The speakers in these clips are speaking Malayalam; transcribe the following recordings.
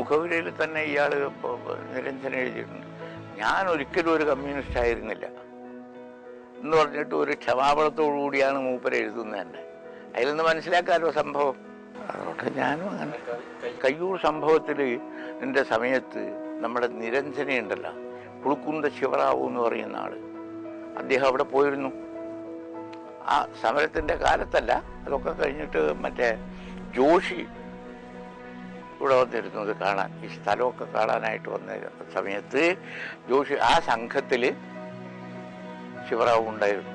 മുഖവിലയിൽ തന്നെ ഇയാൾ നിരഞ്ജനം എഴുതിയിട്ടുണ്ട്. ഞാൻ ഒരിക്കലും ഒരു കമ്മ്യൂണിസ്റ്റ് ആയിരുന്നില്ല എന്ന് പറഞ്ഞിട്ട് ഒരു ക്ഷമാപണത്തോടു കൂടിയാണ് മൂപ്പര് എഴുതുന്നത് തന്നെ. അതിൽ നിന്ന് മനസ്സിലാക്കാമല്ലോ സംഭവം. അതുകൊണ്ട് ഞാനും അങ്ങനെ കയ്യൂർ സംഭവത്തിൽ എൻ്റെ സമയത്ത് നമ്മുടെ നിരഞ്ജനയുണ്ടല്ലോ, പുളുക്കുന്ത ശിവറാവു എന്ന് പറയുന്ന ആള്, അദ്ദേഹം അവിടെ പോയിരുന്നു. ആ സമരത്തിൻ്റെ കാലത്തല്ല, അതൊക്കെ കഴിഞ്ഞിട്ട് മറ്റേ ജോഷി ഇവിടെ വന്നിരുന്നത് കാണാൻ, ഈ സ്ഥലമൊക്കെ കാണാനായിട്ട് വന്ന സമയത്ത് ജോഷി ആ സംഘത്തിൽ ശിവറാവു ഉണ്ടായിരുന്നു.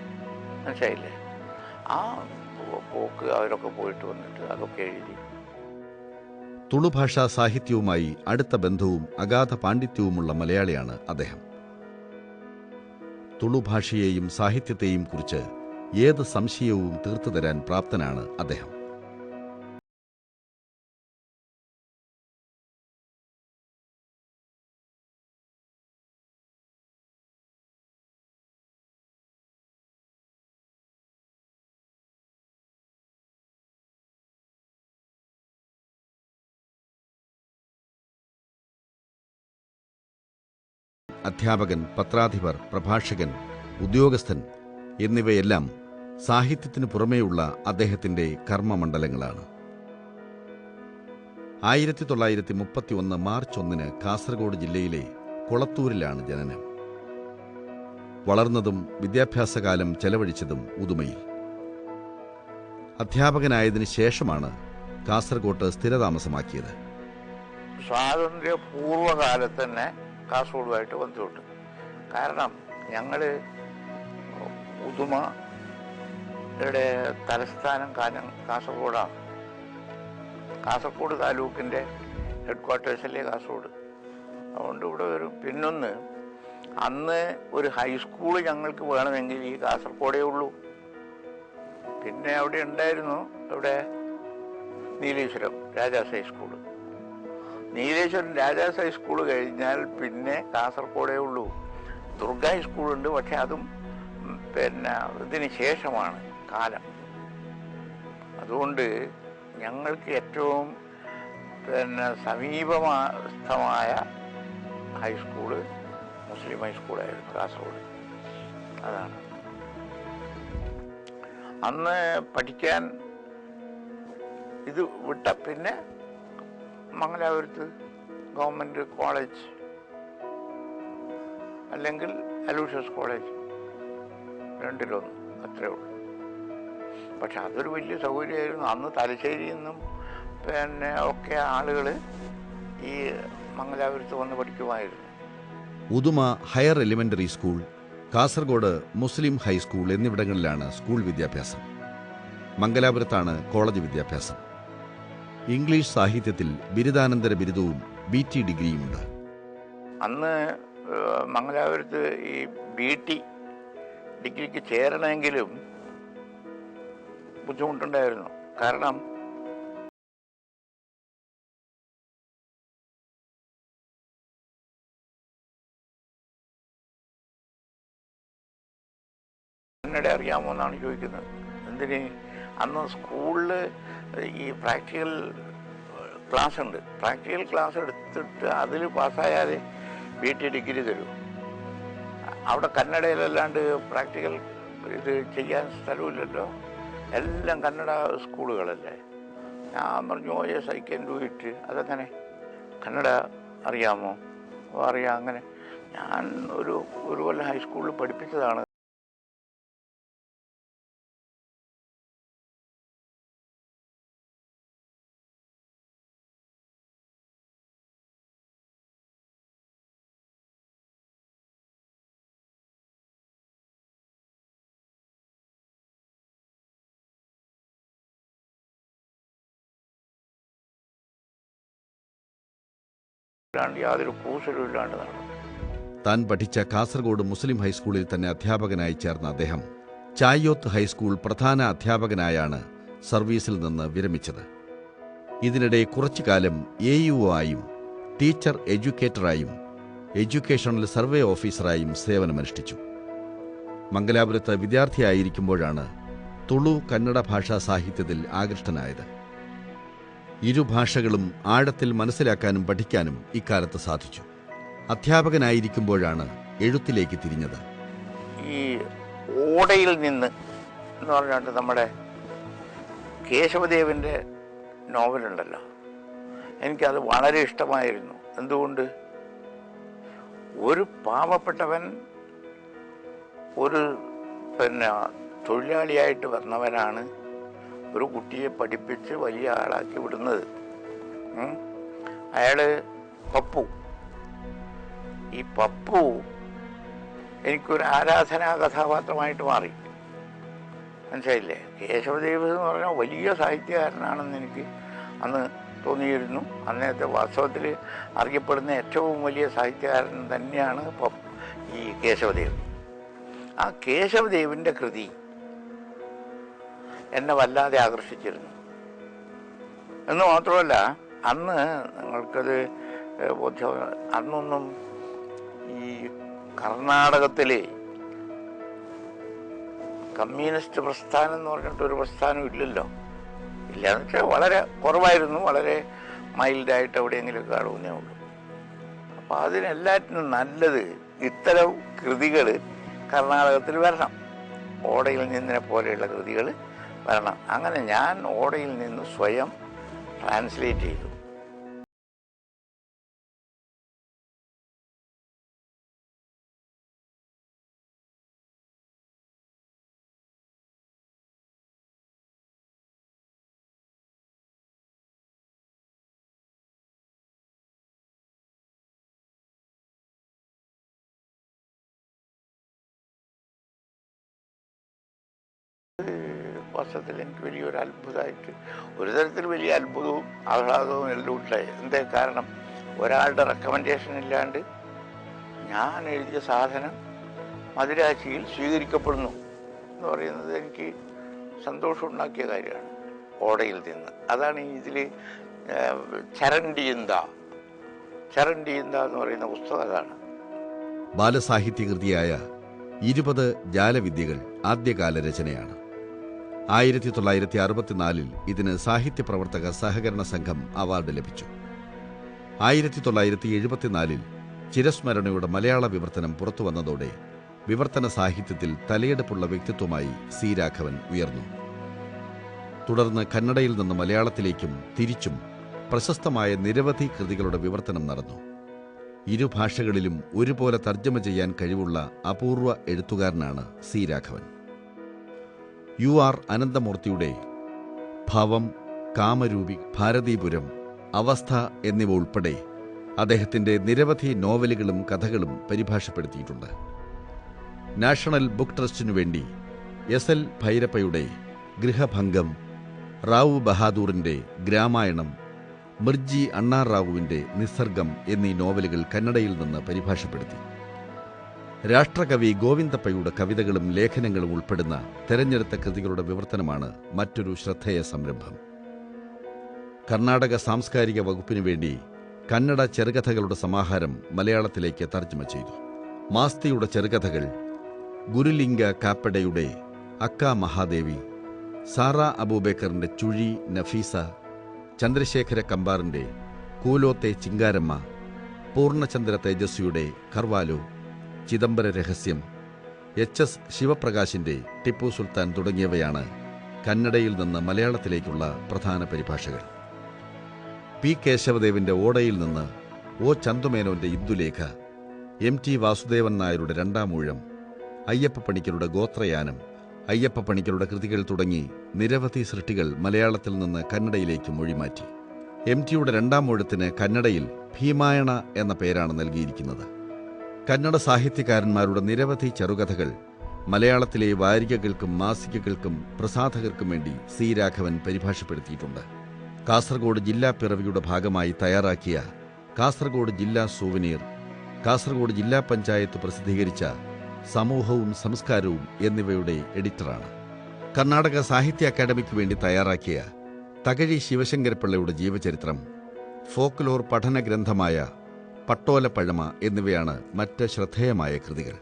മനസ്സിലായില്ലേ? ആ പോക്ക് അവരൊക്കെ പോയിട്ട് വന്നിട്ട് അതൊക്കെ എഴുതി. തുളുഭാഷാ സാഹിത്യവുമായി അടുത്ത ബന്ധവും അഗാധ പാണ്ഡിത്യവുമുള്ള മലയാളിയാണ് അദ്ദേഹം. തുളുഭാഷയെയും സാഹിത്യത്തെയും കുറിച്ച് ഏത് സംശയവും തീർത്തു തരാൻ പ്രാപ്തനാണ് അദ്ദേഹം. അധ്യാപകൻ, പത്രാധിപർ, പ്രഭാഷകൻ, ഉദ്യോഗസ്ഥൻ എന്നിവയെല്ലാം സാഹിത്യത്തിനു പുറമേയുള്ള അദ്ദേഹത്തിൻ്റെ കർമ്മമണ്ഡലങ്ങളാണ്. 1931 മാർച്ച് 1 കാസർഗോഡ് ജില്ലയിലെ കൊളത്തൂരിലാണ് ജനനം. വളർന്നതും വിദ്യാഭ്യാസകാലം ചെലവഴിച്ചതും ഉദുമയിൽ. അധ്യാപകനായതിനു ശേഷമാണ് കാസർഗോട്ട് സ്ഥിരതാമസമാക്കിയത്. സ്വാതന്ത്ര്യ പൂർവ്വകാലത്ത് തന്നെ കാസർഗോഡുമായിട്ട് ബന്ധമുണ്ട്. കാരണം ഞങ്ങൾ ഉദുമയുടെ തലസ്ഥാനം കാസർഗോഡാണ്. കാസർഗോഡ് താലൂക്കിൻ്റെ ഹെഡ് ക്വാർട്ടേഴ്സല്ലേ കാസർഗോഡ്. അതുകൊണ്ട് ഇവിടെ വരും. പിന്നൊന്ന്, അന്ന് ഒരു ഹൈസ്കൂൾ ഞങ്ങൾക്ക് വേണമെങ്കിൽ ഈ കാസർഗോഡേ ഉള്ളൂ. പിന്നെ അവിടെ ഉണ്ടായിരുന്നു, ഇവിടെ നീലേശ്വരം രാജാസ് ഹൈസ്കൂള്. നീലേശ്വരം രാജാസ് ഹൈസ്കൂൾ കഴിഞ്ഞാൽ പിന്നെ കാസർഗോഡേ ഉള്ളൂ. ദുർഗ ഹൈസ്കൂളുണ്ട്, പക്ഷെ അതും പിന്നെ ഇതിന് ശേഷമാണ് കാലം. അതുകൊണ്ട് ഞങ്ങൾക്ക് ഏറ്റവും പിന്നെ സമീപസ്ഥമായ ഹൈസ്കൂള് മുസ്ലിം ഹൈസ്കൂളായിരുന്നു കാസർഗോഡ്. അതാണ് അന്ന് പഠിക്കാൻ ഇത് വിട്ട. പിന്നെ മംഗലാപുരത്ത് ഗവൺമെൻറ് കോളേജ് അല്ലെങ്കിൽ അലൂഷ്യസ് കോളേജ്, രണ്ടിലൊന്ന്, അത്രേ ഉള്ളൂ. പക്ഷെ അതൊരു വലിയ സൗകര്യമായിരുന്നു. അന്ന് തലശ്ശേരിയിൽ നിന്നും പിന്നെ ഒക്കെ ആളുകൾ ഈ മംഗലാപുരത്ത് വന്ന് പഠിക്കുമായിരുന്നു. Uduma higher elementary school, Kasaragod Muslim high school എന്നിവിടങ്ങളിലാണ് സ്കൂൾ വിദ്യാഭ്യാസം. മംഗലാപുരത്താണ് കോളേജ് വിദ്യാഭ്യാസം. ഇംഗ്ലീഷ് സാഹിത്യത്തിൽ ബിരുദാനന്തര ബിരുദവും BT ഡിഗ്രിയുമുണ്ട്. അന്ന് മംഗലാപുരത്ത് ഈ BT ഡിഗ്രിക്ക് ചേരണമെങ്കിലും ബുദ്ധിമുട്ടുണ്ടായിരുന്നു. കാരണം കന്നഡ അറിയാമോ എന്നാണ് ചോദിക്കുന്നത്. എന്തിന്? അന്ന് സ്കൂളിൽ ഈ പ്രാക്ടിക്കൽ ക്ലാസ് ഉണ്ട്. പ്രാക്ടിക്കൽ ക്ലാസ് എടുത്തിട്ട് അതിൽ പാസ്സായാൽ BT ഡിഗ്രി തരും. അവിടെ കന്നഡയിലല്ലാണ്ട് പ്രാക്ടിക്കൽ ഇത് ചെയ്യാൻ സ്ഥലമില്ലല്ലോ. എല്ലാം കന്നഡ സ്കൂളുകളല്ലേ. ഞാൻ പറഞ്ഞു yes I can do it. അതെങ്ങനെ? കന്നഡ അറിയാമോ? അറിയാം. അങ്ങനെ ഞാൻ ഒരു കൊല്ലം ഹൈസ്കൂളിൽ പഠിപ്പിച്ചതാണ്. യാതൊരു കൂസലും ഇല്ലാണ്ട് നടന്നു. താൻ പഠിച്ച കാസർഗോഡ് മുസ്ലിം ഹൈസ്കൂളിൽ തന്നെ അധ്യാപകനായി ചേർന്ന അദ്ദേഹം ചായോത്ത് ഹൈസ്കൂൾ പ്രധാന അധ്യാപകനായാണ് സർവീസിൽ നിന്ന് വിരമിച്ചത്. ഇതിനിടെ കുറച്ചുകാലം AEO ആയും ടീച്ചർ എഡ്യൂക്കേറ്ററായും എഡ്യൂക്കേഷണൽ സർവേ ഓഫീസറായും സേവനമനുഷ്ഠിച്ചു. മംഗലാപുരത്ത് വിദ്യാർത്ഥിയായിരിക്കുമ്പോഴാണ് തുളു കന്നഡ ഭാഷാ സാഹിത്യത്തിൽ ആകൃഷ്ടനായത്. ഇരുഭാഷകളും ആഴത്തിൽ മനസ്സിലാക്കാനും പഠിക്കാനും ഇക്കാലത്ത് സാധിച്ചു. അധ്യാപകനായിരിക്കുമ്പോഴാണ് എഴുത്തിലേക്ക് തിരിഞ്ഞത്. ഈ ഓടയിൽ നിന്ന് എന്ന് പറഞ്ഞിട്ട് നമ്മുടെ കേശവദേവൻ്റെ നോവലുണ്ടല്ലോ, എനിക്കത് വളരെ ഇഷ്ടമായിരുന്നു. എന്തുകൊണ്ട്? ഒരു പാവപ്പെട്ടവൻ ഒരു തൊഴിലാളിയായിട്ട് വന്നവനാണ് ഒരു കുട്ടിയെ പഠിപ്പിച്ച് വലിയ ആളാക്കി വിടുന്നത്. അയാൾ പപ്പു. ഈ പപ്പു എനിക്കൊരു ആരാധനാ കഥാപാത്രമായിട്ട് മാറി. മനസ്സിലായില്ലേ? കേശവദേവ് എന്ന് പറഞ്ഞാൽ വലിയ സാഹിത്യകാരനാണെന്ന് എനിക്ക് അന്ന് തോന്നിയിരുന്നു. അന്നത്തെ വാസ്തവത്തിൽ അറിയപ്പെടുന്ന ഏറ്റവും വലിയ സാഹിത്യകാരൻ തന്നെയാണ് ഈ കേശവദേവ്. ആ കേശവദേവിൻ്റെ കൃതി എന്നെ വല്ലാതെ ആകർഷിച്ചിരുന്നു. എന്ന് മാത്രമല്ല, അന്ന് നിങ്ങൾക്കത് ബോധ്യം, അന്നൊന്നും ഈ കർണാടകത്തിലെ കമ്മ്യൂണിസ്റ്റ് പ്രസ്ഥാനം എന്ന് പറഞ്ഞിട്ടൊരു പ്രസ്ഥാനം ഇല്ലല്ലോ. ഇല്ലയെന്ന് വെച്ചാൽ വളരെ കുറവായിരുന്നു, വളരെ മൈൽഡായിട്ട് എവിടെയെങ്കിലും കാണുന്നേ ഉള്ളൂ. അപ്പോൾ അതിനെല്ലാറ്റിനും നല്ലത് ഇത്തരം കൃതികൾ കർണാടകത്തിൽ വരണം. ഓടയിൽ നിന്നിനെ പോലെയുള്ള കൃതികൾ വരണം. അങ്ങനെ ഞാൻ ഓടയിൽ നിന്ന് സ്വയം ട്രാൻസ്ലേറ്റ് ചെയ്തു. വർഷത്തിൽ എനിക്ക് വലിയൊരു അത്ഭുതമായിട്ട്, ഒരു തരത്തിൽ വലിയ അത്ഭുതവും ആഹ്ലാദവും എല്ലാം ഉണ്ടായി. എന്തേ കാരണം? ഒരാളുടെ റെക്കമെൻഡേഷൻ ഇല്ലാണ്ട് ഞാൻ എഴുതിയ സാധനം മദിരാശിയിൽ സ്വീകരിക്കപ്പെടുന്നു എന്ന് പറയുന്നത് എനിക്ക് സന്തോഷമുണ്ടാക്കിയ കാര്യമാണ്. ഓടയിൽ നിന്ന് അതാണ് ഇതിൽ ചരണ്ടിയന്ത എന്ന് പറയുന്ന പുസ്തകം അതാണ്. ബാലസാഹിത്യകൃതിയായ 20 ജാലവിദ്യകൾ ആദ്യകാല രചനയാണ്. 1964 ഇതിന് സാഹിത്യപ്രവർത്തക സഹകരണ സംഘം അവാർഡ് ലഭിച്ചു. 1974 ചിരസ്മരണയുടെ മലയാള വിവർത്തനം പുറത്തുവന്നതോടെ വിവർത്തന സാഹിത്യത്തിൽ തലയെടുപ്പുള്ള വ്യക്തിത്വമായി സി രാഘവൻ ഉയർന്നു. തുടർന്ന് കന്നഡയിൽ നിന്ന് മലയാളത്തിലേക്കും തിരിച്ചും പ്രശസ്തമായ നിരവധി കൃതികളുടെ വിവർത്തനം നടന്നു. ഇരുഭാഷകളിലും ഒരുപോലെ തർജ്ജമ ചെയ്യാൻ കഴിവുള്ള അപൂർവ എഴുത്തുകാരനാണ് സി രാഘവൻ. UR അനന്തമൂർത്തിയുടെ ഭവം, കാമരൂപി, ഭാരതീപുരം, അവസ്ഥ എന്നിവ ഉൾപ്പെടെ അദ്ദേഹത്തിന്റെ നിരവധി നോവലുകളും കഥകളും പരിഭാഷപ്പെടുത്തിയിട്ടുണ്ട്. നാഷണൽ ബുക്ക് ട്രസ്റ്റിനു വേണ്ടി SL ഭൈരപ്പയുടെ ഗൃഹഭംഗം, റാവു ബഹാദൂറിന്റെ ഗ്രാമായണം, മിർജി അണ്ണാ റാവുവിന്റെ നിസർഗം എന്നീ നോവലുകൾ കന്നഡയിൽ നിന്ന് പരിഭാഷപ്പെടുത്തി. രാഷ്ട്രകവി ഗോവിന്ദപ്പയുടെ കവിതകളും ലേഖനങ്ങളും ഉൾപ്പെടുന്ന തെരഞ്ഞെടുത്ത കൃതികളുടെ വിവർത്തനമാണ് മറ്റൊരു ശ്രദ്ധേയ സംരംഭം. കർണാടക സാംസ്കാരിക വകുപ്പിനു വേണ്ടി കന്നഡ ചെറുകഥകളുടെ സമാഹാരം മലയാളത്തിലേക്ക് തർജ്ജമ ചെയ്തു. മാസ്തിയുടെ ചെറുകഥകൾ, ഗുരുലിംഗ കാപ്പടയുടെ അക്ക മഹാദേവി, സാറ അബൂബേക്കറിന്റെ ചുഴി നഫീസ, ചന്ദ്രശേഖര കമ്പാറിന്റെ കൂലോത്തെ ചിങ്കാരമ്മ, പൂർണ്ണചന്ദ്ര തേജസ്വിയുടെ കർവാലോ, ചിദംബര രഹസ്യം, HS ശിവപ്രകാശിന്റെ ടിപ്പു സുൽത്താൻ തുടങ്ങിയവയാണ് കന്നഡയിൽ നിന്ന് മലയാളത്തിലേക്കുള്ള പ്രധാന പരിഭാഷകൾ. P കേശവദേവിന്റെ ഓടയിൽ നിന്ന് O ചന്തുമേനോന്റെ ഇന്ദുലേഖ, MT വാസുദേവൻ നായരുടെ രണ്ടാമൂഴം, അയ്യപ്പ പണിക്കരുടെ ഗോത്രയാനം, അയ്യപ്പ പണിക്കരുടെ കൃതികൾ തുടങ്ങി നിരവധി സൃഷ്ടികൾ മലയാളത്തിൽ നിന്ന് കന്നഡയിലേക്ക് മൊഴിമാറ്റി. MTയുടെ രണ്ടാമൂഴത്തിന് കന്നഡയിൽ ഭീമായണ എന്ന പേരാണ് നൽകിയിരിക്കുന്നത്. കന്നഡ സാഹിത്യകാരന്മാരുടെ നിരവധി ചെറുകഥകൾ മലയാളത്തിലെ വാരികകൾക്കും മാസികകൾക്കും പ്രസാധകർക്കും വേണ്ടി സി രാഘവൻ പരിഭാഷപ്പെടുത്തിയിട്ടുണ്ട്. കാസർഗോഡ് ജില്ലാ പിറവിയുടെ ഭാഗമായി തയ്യാറാക്കിയ കാസർഗോഡ് ജില്ലാ സൂവനീർ, കാസർഗോഡ് ജില്ലാ പഞ്ചായത്ത് പ്രസിദ്ധീകരിച്ച സമൂഹവും സംസ്കാരവും എന്നിവയുടെ എഡിറ്ററാണ്. കർണാടക സാഹിത്യ അക്കാദമിക്ക് വേണ്ടി തയ്യാറാക്കിയ തകഴി ശിവശങ്കരപ്പിള്ളയുടെ ജീവചരിത്രം, ഫോക്ലോർ പഠന ഗ്രന്ഥമായ പട്ടോലപ്പഴമ എന്നിവയാണ് മറ്റ് ശ്രദ്ധേയമായ കൃതികൾ.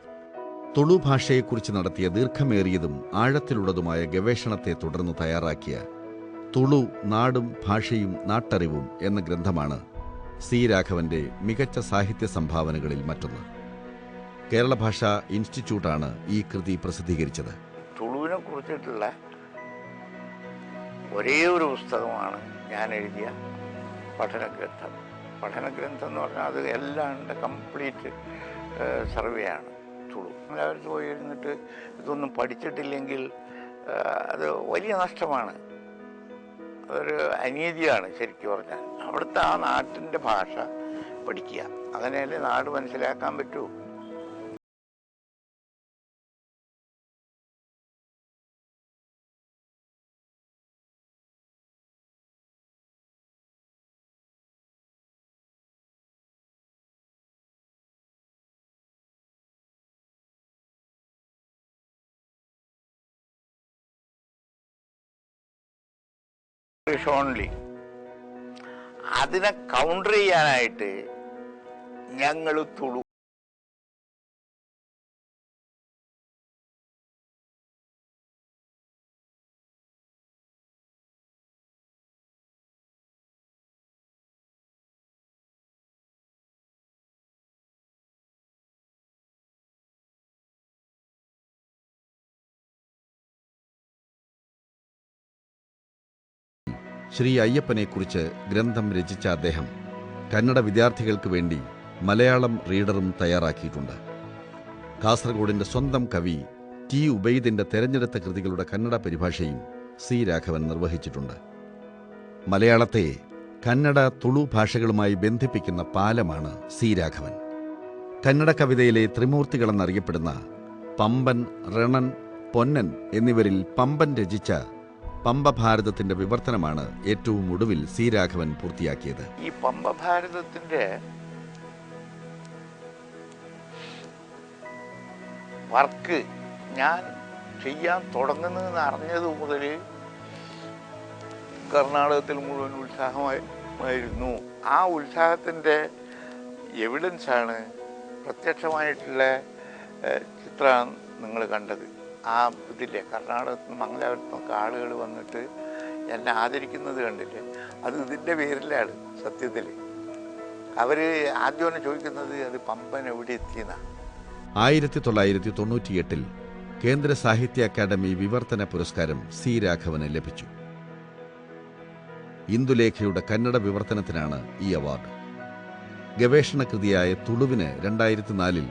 തുളു ഭാഷയെക്കുറിച്ച് നടത്തിയ ദീർഘമേറിയതും ആഴത്തിലുള്ളതുമായ ഗവേഷണത്തെ തുടർന്ന് തയ്യാറാക്കിയ തുളു നാടും ഭാഷയും നാട്ടറിവും എന്ന ഗ്രന്ഥമാണ് സി രാഘവന്റെ മികച്ച സാഹിത്യ സംഭാവനകളിൽ മറ്റൊന്ന്. കേരള ഭാഷാ ഇൻസ്റ്റിറ്റ്യൂട്ടാണ് ഈ കൃതി പ്രസിദ്ധീകരിച്ചത്. തുളുവിനെ കുറിച്ചിട്ടുള്ള ഒരേ ഒരു പുസ്തകമാണ് ഞാൻ എഴുതിയ പഠനഗ്രന്ഥം. പഠനഗ്രന്ഥം എന്ന് പറഞ്ഞാൽ അത് എല്ലാം കംപ്ലീറ്റ് സർവേ ആണ് തുളു. എല്ലാവരും പോയി ഇരുന്നിട്ട് ഇതൊന്നും പഠിച്ചിട്ടില്ലെങ്കിൽ അത് വലിയ നഷ്ടമാണ്, അതൊരു അനീതിയാണ് ശരിക്കും പറഞ്ഞാൽ. അവിടുത്തെ ആ നാട്ടിൻ്റെ ഭാഷ പഠിക്കുക, അങ്ങനെയല്ലേ നാട് മനസ്സിലാക്കാൻ പറ്റൂ. ഓൺലി അതിനെ കൗണ്ടർ ചെയ്യാനായിട്ട് ഞങ്ങൾ തുളു ശ്രീ അയ്യപ്പനെക്കുറിച്ച് ഗ്രന്ഥം രചിച്ച അദ്ദേഹം കന്നഡ വിദ്യാർത്ഥികൾക്ക് വേണ്ടി മലയാളം റീഡറും തയ്യാറാക്കിയിട്ടുണ്ട്. കാസർഗോഡിന്റെ സ്വന്തം കവി ടി ഉബൈദിന്റെ തെരഞ്ഞെടുത്ത കൃതികളുടെ കന്നഡ പരിഭാഷയും സി രാഘവൻ നിർവഹിച്ചിട്ടുണ്ട്. മലയാളത്തെ കന്നഡ തുളു ഭാഷകളുമായി ബന്ധിപ്പിക്കുന്ന പാലമാണ് സി രാഘവൻ. കന്നഡ കവിതയിലെ ത്രിമൂർത്തികളെന്നറിയപ്പെടുന്ന പമ്പൻ, രണൻ, പൊന്നൻ എന്നിവരിൽ പമ്പൻ രചിച്ച പമ്പഭാരതത്തിന്റെ വിവർത്തനമാണ് ഏറ്റവും ഒടുവിൽ സി രാഘവൻ പൂർത്തിയാക്കിയത്. ഈ പമ്പഭാരതത്തിന്റെ വർക്ക് ഞാൻ ചെയ്യാൻ തുടങ്ങുന്നതെന്ന് അറിഞ്ഞത് മുതൽ കർണാടകത്തിൽ മുഴുവൻ ഉത്സാഹമായിരുന്നു. ആ ഉത്സാഹത്തിൻ്റെ എവിഡൻസാണ് പ്രത്യക്ഷമായിട്ടുള്ള ചിത്രം നിങ്ങൾ കണ്ടത്. ആ ഇതില്ലേ, കർണാടകത്തിൽ നിന്ന് മംഗലാപുരത്ത് നിന്നൊക്കെ ആളുകൾ വന്നിട്ട് എന്നെ ആദരിക്കുന്നത് കണ്ടില്ലേ, അത് ഇതിൻ്റെ പേരിലാണ്. സത്യത്തിൽ അവർ ആദ്യം തന്നെ ചോദിക്കുന്നത് അത് പമ്പൻ എവിടെ എത്തിയെന്നാണ്. 1998 കേന്ദ്ര സാഹിത്യ അക്കാദമി വിവർത്തന പുരസ്കാരം സി രാഘവന് ലഭിച്ചു. ഇന്ദുലേഖയുടെ കന്നഡ വിവർത്തനത്തിനാണ് ഈ അവാർഡ്. ഗവേഷണ കൃതിയായ തുളുവിന് 2004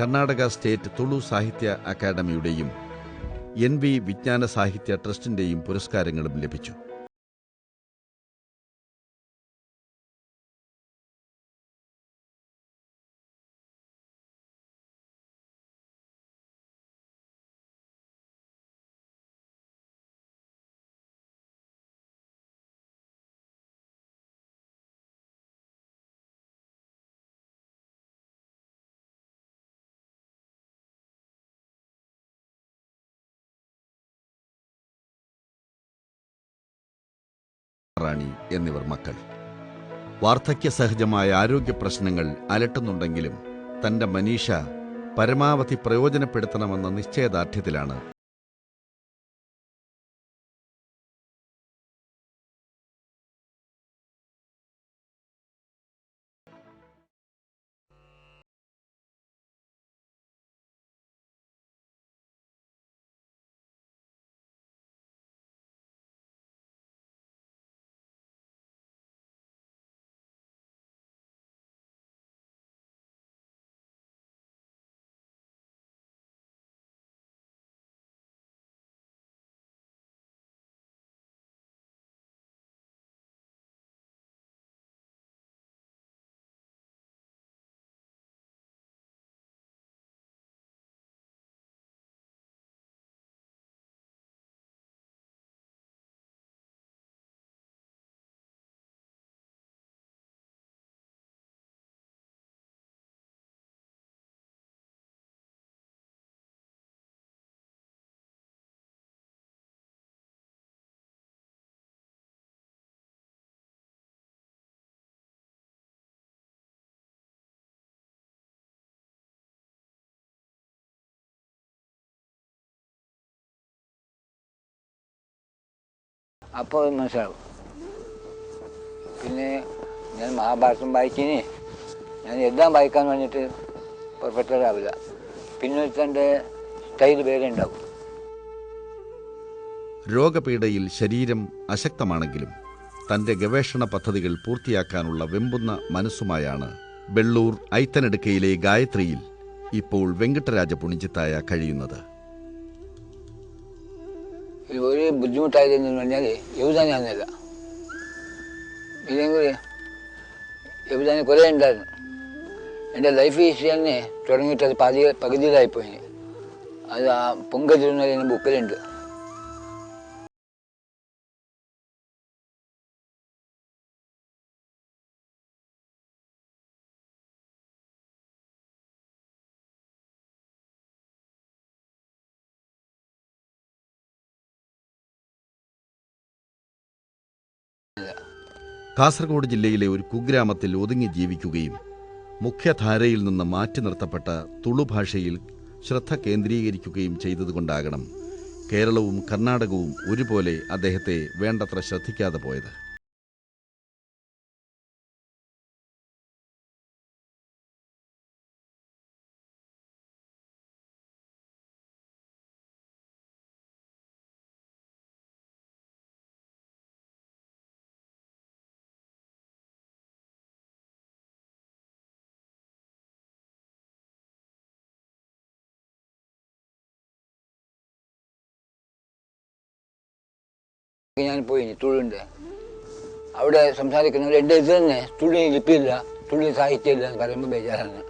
കർണാടക സ്റ്റേറ്റ് തുളു സാഹിത്യ അക്കാദമിയുടെയും NV വിജ്ഞാന സാഹിത്യ ട്രസ്റ്റിന്റെയും പുരസ്കാരങ്ങളും ലഭിച്ചു. റാണി എന്നിവർ മക്കൾ. വാർദ്ധക്യ സഹജമായ ആരോഗ്യ പ്രശ്നങ്ങൾ അലട്ടുന്നുണ്ടെങ്കിലും തന്റെ മനീഷ പരമാവധി പ്രയോജനപ്പെടുത്തണമെന്ന നിശ്ചയദാർഢ്യത്തിലാണ് അപ്പോൾ അത് മനസ്സിലാവും. പിന്നെ ഞാൻ മഹാഭാരതം വായിക്കിന് ഞാൻ എല്ലാം വായിക്കാൻ വേണ്ടിയിട്ട് പെർഫെക്റ്റ് ആവില്ല. പിന്നെ തൻ്റെ സ്റ്റൈൽ വേറെ ഉണ്ടാവും. രോഗപീഡയിൽ ശരീരം അശക്തമാണെങ്കിലും തന്റെ ഗവേഷണ പദ്ധതികൾ പൂർത്തിയാക്കാനുള്ള വെമ്പുന്ന മനസ്സുമായാണ് ബെള്ളൂർ ഐത്തനെടുക്കയിലെ ഗായത്രിയിൽ ഇപ്പോൾ വെങ്കട്ടരാജ പുണിച്ചിത്തായ കഴിയുന്നത്. ഒരു ബുദ്ധിമുട്ടായതെന്ന് പറഞ്ഞാൽ എഴുതാൻ ഞാനില്ല. ഇല്ലെങ്കിൽ എഴുതാൻ കുറേ ഉണ്ടായിരുന്നു. എൻ്റെ ലൈഫ് ഹിസ്റ്ററി തന്നെ തുടങ്ങിയിട്ട് അത് പകുതിയിലായിപ്പോയി. അത് ആ പൊങ്കതിരുന്ന എൻ്റെ ബുക്കിലുണ്ട്. കാസർഗോഡ് ജില്ലയിലെ ഒരു കുഗ്രാമത്തിൽ ഒതുങ്ങി ജീവിക്കുകയും മുഖ്യധാരയിൽ നിന്ന് മാറ്റി നിർത്തപ്പെട്ട തുളു ഭാഷയിൽ ശ്രദ്ധ കേന്ദ്രീകരിക്കുകയും ചെയ്തതുകൊണ്ടാകണം കേരളവും കർണാടകവും ഒരുപോലെ അദ്ദേഹത്തെ വേണ്ടത്ര ശ്രദ്ധിക്കാതെ പോയത്. ഞാൻ പോയി തുളുണ്ട്. അവിടെ സംസാരിക്കുന്നവർ എൻ്റെ ഇത് തന്നെ തുള്ളി ലിപ്പിയില്ല, തുള്ളി സാഹിത്യമില്ല എന്ന് പറയുമ്പോൾ ബേജാറാണ്.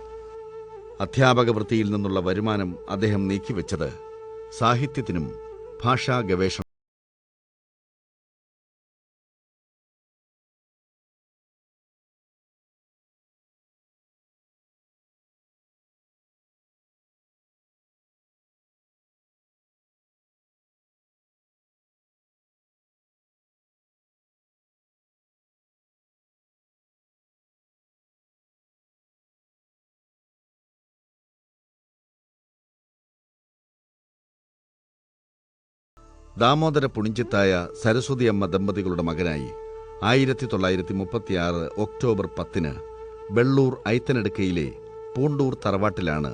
അധ്യാപക വൃത്തിയിൽ നിന്നുള്ള വരുമാനം അദ്ദേഹം നീക്കിവെച്ചത് സാഹിത്യത്തിനും ഭാഷാ ഗവേഷണം. ദാമോദര പുണിച്ചിത്തായ സരസ്വതി അമ്മ ദമ്പതികളുടെ മകനായി 1936 ഒക്ടോബർ 10 ബെള്ളൂർ ഐത്തനെടുക്കയിലെ പൂണ്ടൂർ തറവാട്ടിലാണ്